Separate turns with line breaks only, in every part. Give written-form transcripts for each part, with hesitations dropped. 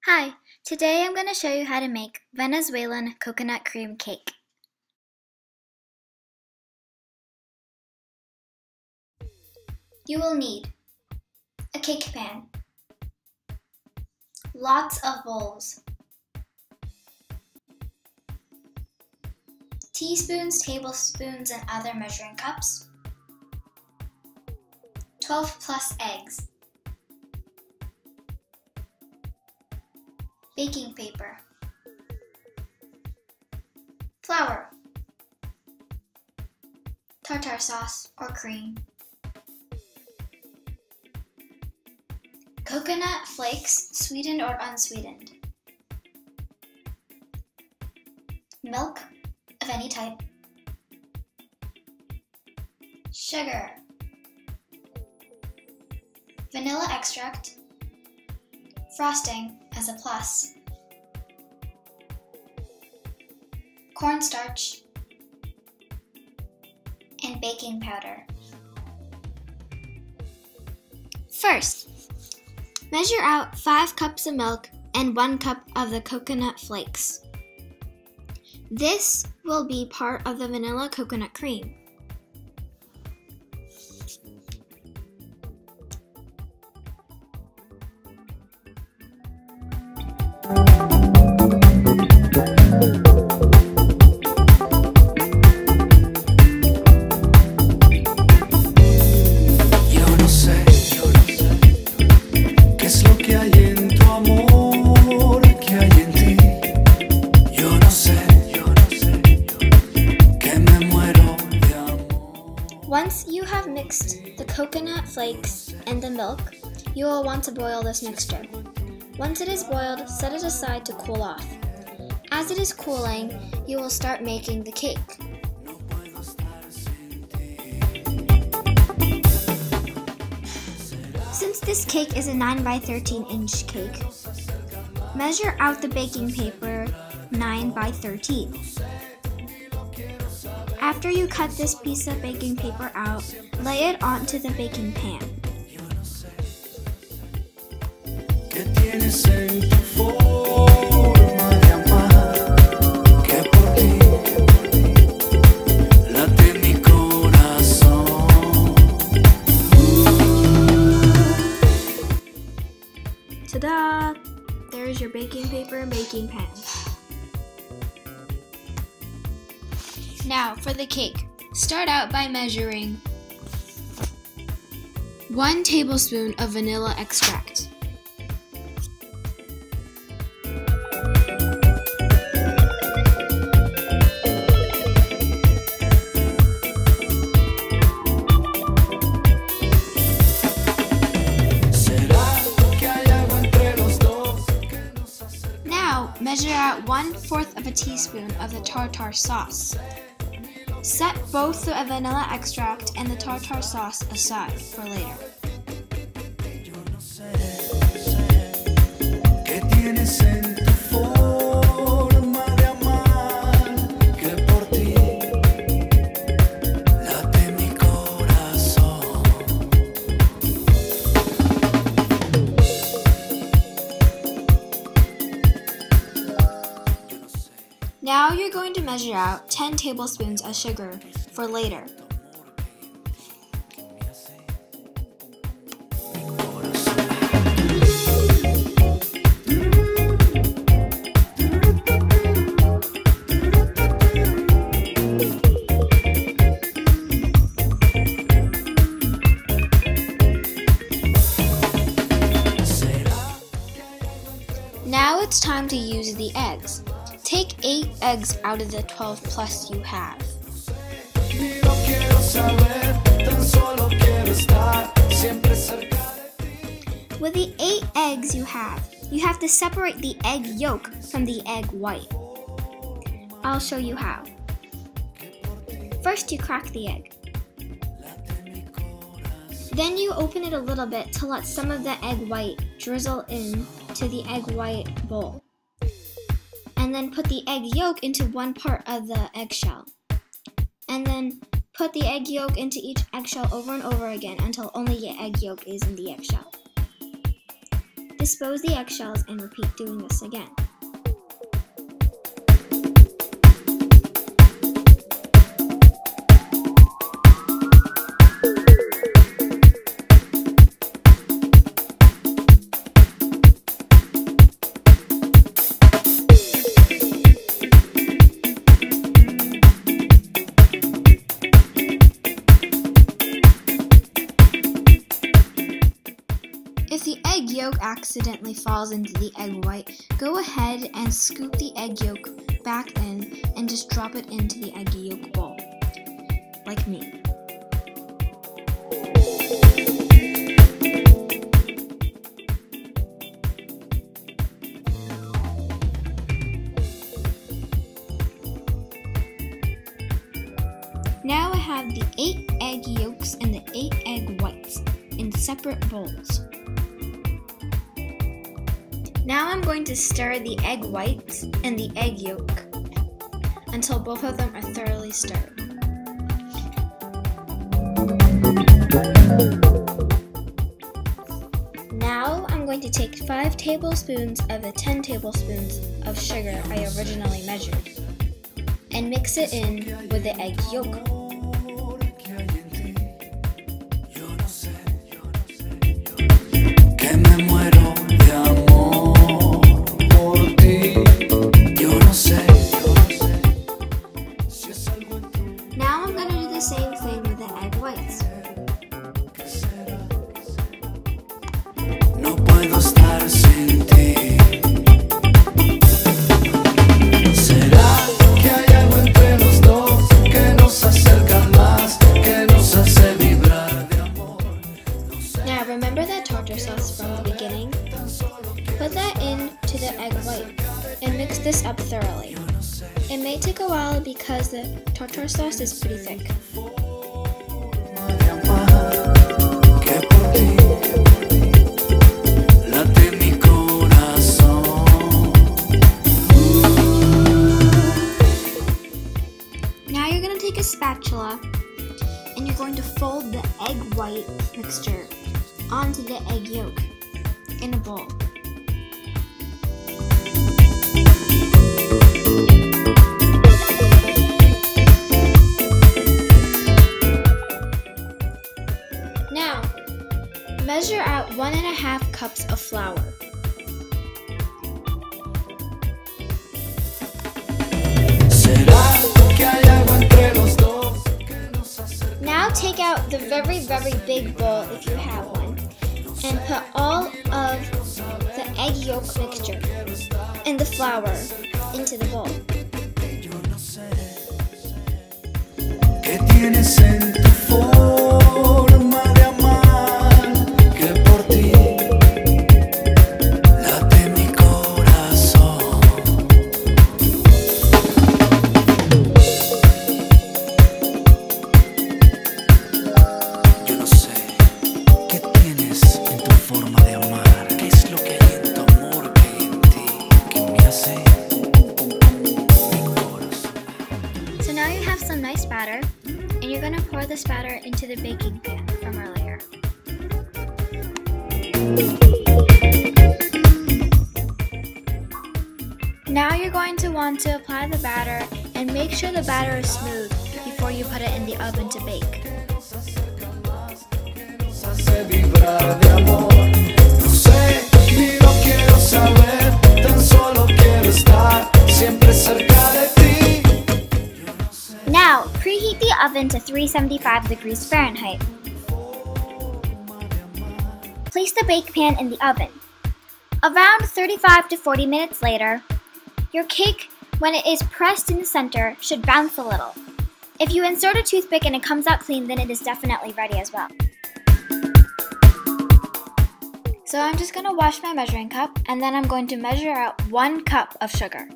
Hi, today I'm going to show you how to make Venezuelan coconut cream cake. You will need a cake pan, lots of bowls, teaspoons, tablespoons, and other measuring cups, 12 plus eggs, baking paper, flour, tartar sauce or cream, coconut flakes, sweetened or unsweetened, milk of any type, sugar, vanilla extract, frosting as a plus, cornstarch, and baking powder. First, measure out 5 cups of milk and 1 cup of the coconut flakes. This will be part of the vanilla coconut cream. Once you have mixed the coconut flakes and the milk, you will want to boil this mixture. Once it is boiled, set it aside to cool off. As it is cooling, you will start making the cake. Since this cake is a 9 by 13 inch cake, measure out the baking paper 9 by 13. After you cut this piece of baking paper out, lay it onto the baking pan. Ta-da! There's your baking paper and baking pan. Now for the cake. Start out by measuring 1 tablespoon of vanilla extract, Now measure out 1/4 of a teaspoon of the tartar sauce. Set both the vanilla extract and the tartar sauce aside for later. Now you're going to measure out 10 tablespoons of sugar for later. Now it's time to use the eggs. Take 8 eggs out of the 12 plus you have. With the 8 eggs you have to separate the egg yolk from the egg white. I'll show you how. First you crack the egg. Then you open it a little bit to let some of the egg white drizzle into the egg white bowl. And then put the egg yolk into one part of the eggshell. And then put the egg yolk into each eggshell over and over again until only the egg yolk is in the eggshell. The Dispose the eggshells and repeat doing this again. If the egg yolk accidentally falls into the egg white, go ahead and scoop the egg yolk back in and just drop it into the egg yolk bowl, like me. Now I have the 8 egg yolks and the 8 egg whites in separate bowls. Now I'm going to stir the egg whites and the egg yolk until both of them are thoroughly stirred. Now I'm going to take 5 tablespoons of the 10 tablespoons of sugar I originally measured and mix it in with the egg yolk. Now I'm going to do the same thing with the egg whites. No puedo estar sin ti. ¿Será que hay algo entre los dos que nos acerca más, que nos hace vibrar de amor? Now remember that tartar sauce from the beginning? Put that into the egg white and mix this up thoroughly. It may take a while because the tartar sauce is pretty thick. Now you're going to take a spatula and you're going to fold the egg white mixture onto the egg yolk in a bowl. Now, measure out 1½ cups of flour. Now take out the very big bowl if you have one and put all of the egg yolk mixture and the flour into the bowl. So now you have some nice batter, and you're going to pour this batter into the baking pan from earlier. Now you're going to want to apply the batter and make sure the batter is smooth before you put it in the oven to bake. Now, preheat the oven to 375 degrees Fahrenheit. Place the bake pan in the oven. Around 35 to 40 minutes later, your cake, when it is pressed in the center, should bounce a little. If you insert a toothpick and it comes out clean, then it is definitely ready as well. So I'm just going to wash my measuring cup, and then I'm going to measure out 1 cup of sugar.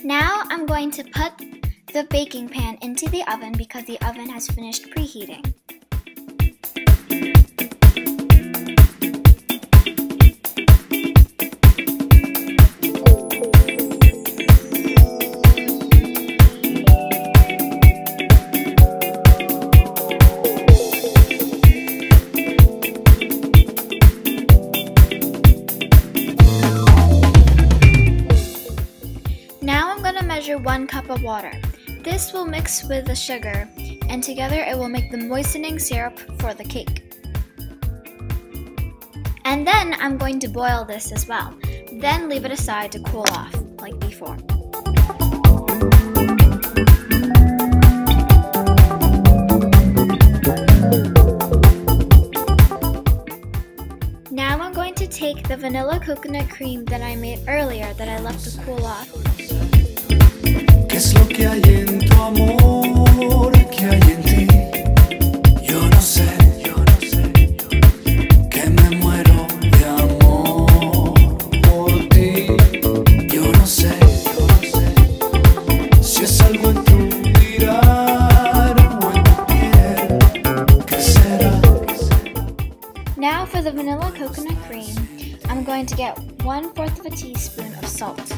Now I'm going to put the baking pan into the oven because the oven has finished preheating. to measure 1 cup of water. This will mix with the sugar, and together it will make the moistening syrup for the cake. And then I'm going to boil this as well. Then leave it aside to cool off, like before. Now I'm going to take the vanilla coconut cream that I made earlier that I left to cool off.
¿Qué es lo que hay en tu amor? ¿Qué hay en ti? Yo no sé, que me muero de amor por ti. Yo no sé, si es algo en tu mirar o en tu piel. ¿Qué será?
Now for the vanilla coconut cream, I'm going to get 1/4 of a teaspoon of salt.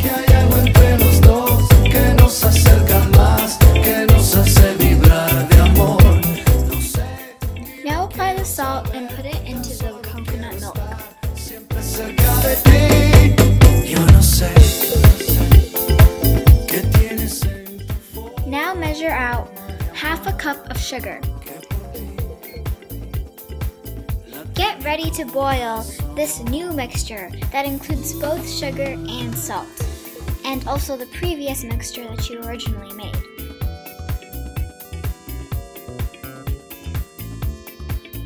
Que hay algo entre los dos que nos acerca más, que nos hace vibrar de amor. No sé.
Now apply the salt and put it into the coconut milk.
Siempre cerca de ti. Yo no sé qué tienes en tu forma.
Now measure out 1/2 cup of sugar. Get ready to boil this new mixture that includes both sugar and salt, and also the previous mixture that you originally made.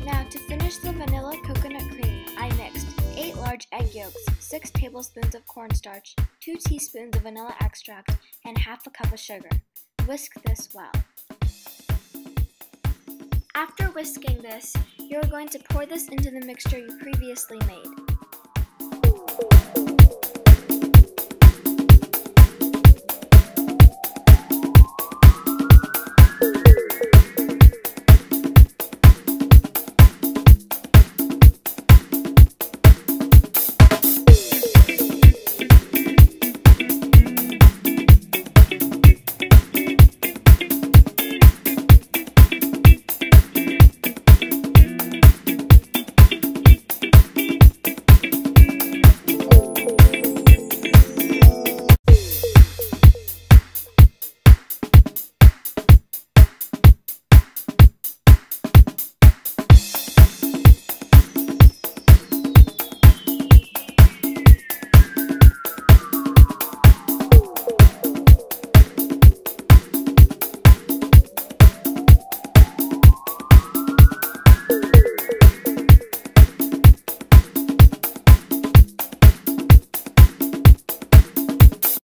Now to finish the vanilla coconut cream, I mixed 8 large egg yolks, 6 tablespoons of cornstarch, 2 teaspoons of vanilla extract, and 1/2 cup of sugar. Whisk this well. After whisking this, you're going to pour this into the mixture you previously made.